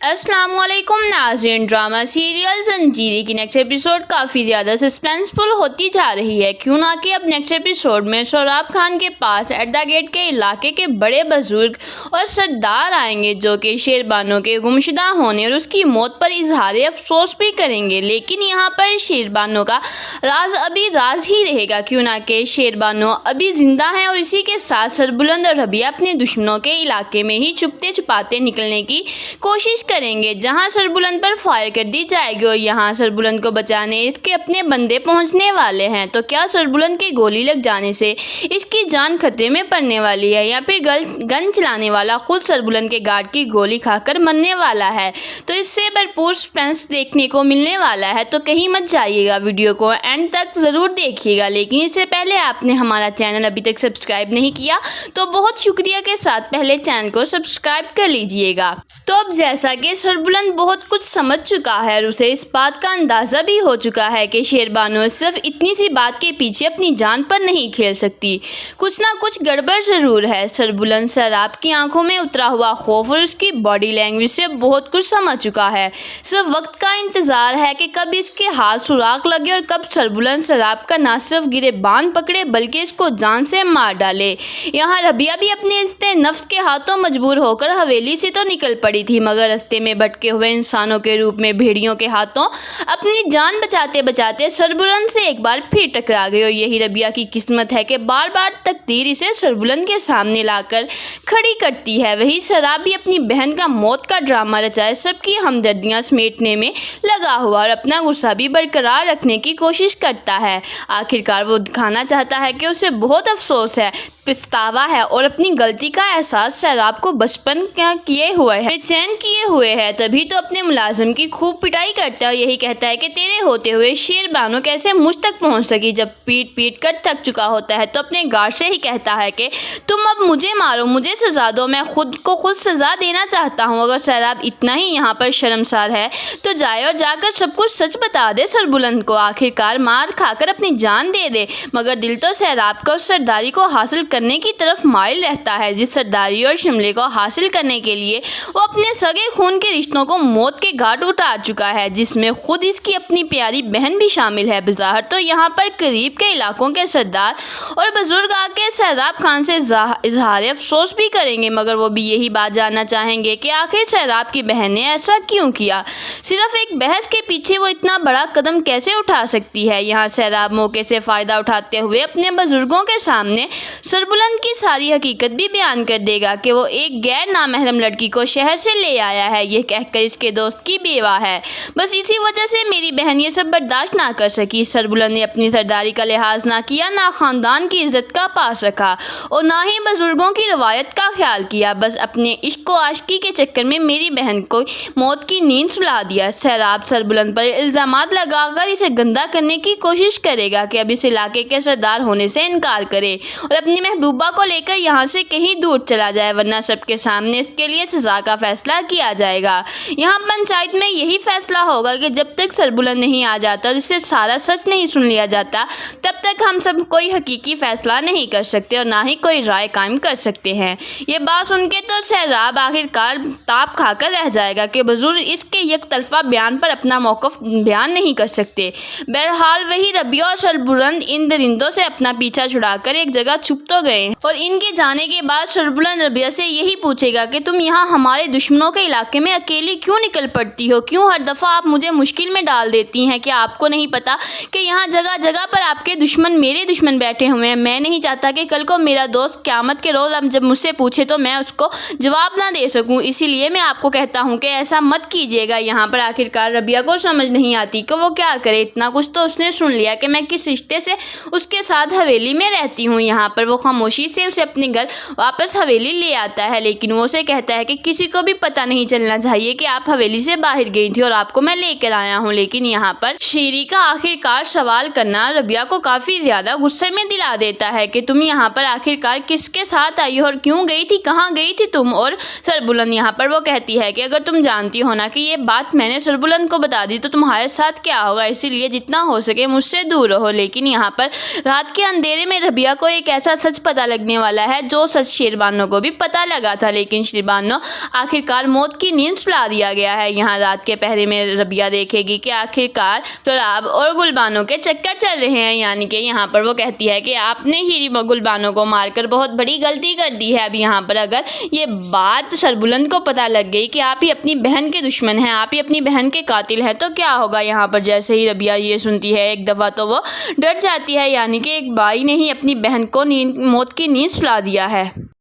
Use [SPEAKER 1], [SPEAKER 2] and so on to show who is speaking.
[SPEAKER 1] अस्सलामुअलैकुम नाज़रीन, drama serial ज़ंजीर की नेक्स्ट एपिसोड काफ़ी ज़्यादा सस्पेंसफुल होती जा रही है। क्यों ना कि अब नेक्स्ट एपिसोड में सोहराब खान के पास एड्डा गेट के इलाके के बड़े बुजुर्ग और सरदार आएंगे जो कि शेरबानो के गुमशुदा होने और उसकी मौत पर इजहार अफसोस भी करेंगे। लेकिन यहाँ पर शेरबानो का राज अभी राज ही रहेगा। क्यों ना कि शेरबानो अभी जिंदा है और इसी के साथ सरबुलंद और रबिया अपने दुश्मनों के इलाके में ही छुपते छुपाते निकलने की कोशिश करेंगे, जहां सरबुलंद पर फायर कर दी जाएगी और यहां सरबुलंद को बचाने इसके अपने बंदे पहुंचने वाले हैं। तो क्या सरबुलंद की गोली लग जाने से इसकी जान खतरे में पड़ने वाली है या फिर गन चलाने वाला खुद सरबुलंद के गार्ड की गोली खाकर मरने वाला है? तो इससे भरपूर सस्पेंस देखने को मिलने वाला है। तो कहीं मत जाइएगा, वीडियो को एंड तक ज़रूर देखिएगा। लेकिन इससे पहले आपने हमारा चैनल अभी तक सब्सक्राइब नहीं किया तो बहुत शुक्रिया के साथ पहले चैनल को सब्सक्राइब कर लीजिएगा। तो अब जैसा कि सरबुलंद बहुत कुछ समझ चुका है और उसे इस बात का अंदाज़ा भी हो चुका है कि शेरबानो सिर्फ इतनी सी बात के पीछे अपनी जान पर नहीं खेल सकती, कुछ ना कुछ गड़बड़ ज़रूर है। सरबुलंद शराब की आंखों में उतरा हुआ खौफ और उसकी बॉडी लैंग्वेज से बहुत कुछ समझ चुका है। सिर्फ वक्त का इंतज़ार है कि कब इसके हाथ सुराख लगे और कब सरबुलंद शराब का ना सिर्फ गिरेबान पकड़े बल्कि इसको जान से मार डाले। यहाँ रबिया भी अपने इस्ते नफ्स के हाथों मजबूर होकर हवेली से तो निकल पड़ी थी, मगर रास्ते में भटके हुए इंसानों के रूप में भेड़ियों के हाथों अपनी जान बचाते बचाते सरबुलंद से एक बार फिर टकरा गई। और यही रबिया की किस्मत है कि बार बार तकदीर इसे सरबुलंद के सामने लाकर खड़ी करती है। वही शराब भी अपनी बहन का मौत का ड्रामा रचाए सबकी हमदर्दियां समेटने में लगा हुआ और अपना गुस्सा भी बरकरार रखने की कोशिश करता है। आखिरकार वो दिखाना चाहता है कि उसे बहुत अफसोस है, पछतावा है और अपनी गलती का एहसास शराब को बचपन क्या किए हुए है, बेचैन किए हुए है। तभी तो अपने मुलाजिम की खूब पिटाई करता है और यही कहता है कि तेरे होते हुए शेरबानो कैसे मुझ तक पहुंच सकी। जब पीट पीट कर थक चुका होता है तो अपने गार्ड से ही कहता है कि तुम अब मुझे मारो, मुझे सजा दो, मैं खुद को खुद सजा देना चाहता हूँ। अगर शराब इतना ही यहाँ पर शर्मसार है तो जाए और जाकर सब कुछ सच बता दे सरबुलंद को। आखिरकार मार खाकर अपनी जान दे दे, मगर दिल तो शराब का उस सरदारी को हासिल करने की तरफ माइल रहता है जिस सरदारी और शिमले को हासिल करने के लिए वो अपने सगे खून के रिश्तों को मौत के घाट उतार चुका है, जिसमें खुद इसकी अपनी प्यारी बहन भी शामिल है। बज़ाहिर तो यहाँ पर करीब के इलाकों के सरदार और बुजुर्ग आके शराब खान से इजहार अफसोस भी करेंगे, मगर वो भी यही बात जानना चाहेंगे कि आखिर शराब की बहन ने ऐसा क्यों किया। सिर्फ एक बहस के पीछे वो इतना बड़ा कदम कैसे उठा सकती है। यहाँ शराब मौके से फ़ायदा उठाते हुए अपने बुजुर्गों के सामने सरबुलंद की सारी हकीकत भी बयान कर देगा कि वो एक गैर नामहरम लड़की को शहर से ले आया है, ये कहकर इसके दोस्त की बेवा है। बस इसी वजह से मेरी बहन ये सब बर्दाश्त ना कर सकी। सरबुलंद ने अपनी सरदारी का लिहाज ना किया, ना ख़ानदान की इज्जत का पास रखा और ना ही बुजुर्गों की रवायत का ख्याल किया। बस अपने इश्क व आशिकी के चक्कर में मेरी बहन को मौत की नींद सुला दिया। शराब सरबुलंद पर इल्ज़ामात लगाकर इसे गंदा करने की कोशिश करेगा कि अब इस इलाके के सरदार होने से इनकार करे और अपनी महबूबा को लेकर यहाँ से कहीं दूर चला जाए, वरना सबके सामने इसके लिए सजा का फैसला किया जाएगा। यहाँ पंचायत में यही फैसला होगा कि जब तक सरबुलंद नहीं आ जाता और इससे सारा सच नहीं सुन लिया जाता तब तक हम सब कोई हकीकी फैसला नहीं कर सकते और ना ही कोई राय कायम कर सकते हैं। ये बात सुन के तो शराब आखिरकार ताप खाकर रह जाएगा कि बुजुर्ग इसके एक तरफा बयान पर अपना मौक़िफ़ बयान नहीं कर सकते। बहरहाल वही रबिया और सरबुलंद इन दरिंदों से अपना पीछा छुड़ाकर एक जगह छुप तो गए और इनके जाने के बाद सरबुलंद रबिया से यही पूछेगा कि तुम यहाँ हमारे दुश्मनों के इलाके में अकेली क्यों निकल पड़ती हो, क्यों हर दफ़ा आप मुझे मुश्किल में डाल देती हैं। क्या आपको नहीं पता कि यहाँ जगह जगह पर आपके दुश्मन मेरे दुश्मन बैठे हुए हैं। मैं नहीं चाहता कि कल को मेरा दोस्त क़यामत के रोज़ अब जब मुझसे पूछे तो मैं उसको जवाब ना दे सकूँ, इसीलिए मैं आपको कहता हूँ कि ऐसा मत कीजिएगा। यहाँ पर आखिरकार रबिया को समझ नहीं आती कि वो क्या करे। इतना कुछ तो उसने सुन लिया कि मैं किस रिश्ते से उसके साथ हवेली में रहती हूँ। यहाँ पर वो खामोशी से उसे अपने घर वापस हवेली ले आता है, लेकिन वो उसे कहता है कि किसी को भी पता नहीं चलना चाहिए कि आप हवेली से बाहर गई थी और आपको मैं लेकर आया हूँ। लेकिन यहाँ पर शेरी का आखिरकार सवाल करना रबिया को काफ़ी ज़्यादा गुस्से में दिला देता है कि तुम यहाँ पर आखिरकार किसके साथ आई हो और क्यों गई थी, कहाँ गई थी तुम। और सरबुलंद यहाँ पर वो कहती है कि अगर तुम जानती हो ना कि ये बात मैंने सरबुलंद को बता दी तो तुम्हारे साथ क्या होगा, इसीलिए जितना हो सके मुझसे दूर रहो। लेकिन यहाँ पर रात के अंधेरे में रबिया को एक ऐसा सच पता लगने वाला है, जो सच शेरबानो को भी पता लगा था, लेकिन शेरबानो आखिरकार मौत की नींद सुला दिया गया है। यहाँ रात के पहरे में रबिया देखेगी कि आखिरकार सोराब और गुलबानो के चक्कर चल रहे हैं, यानी कि यहाँ पर वो कहती है कि आपने ही गुलबानो को मारकर बहुत बड़ी गलती कर दी है। अब यहाँ पर अगर ये बात सरबुलंद को पता लग गई कि आप ही अपनी बहन के दुश्मन हैं, आप ही अपनी बहन के कातिल हैं, तो क्या होगा। यहाँ पर जैसे ही रबिया ये सुनती है एक दफ़ा तो वो डर जाती है, यानी कि एक बाई ने ही अपनी बहन को मौत की नींद सुला दिया है।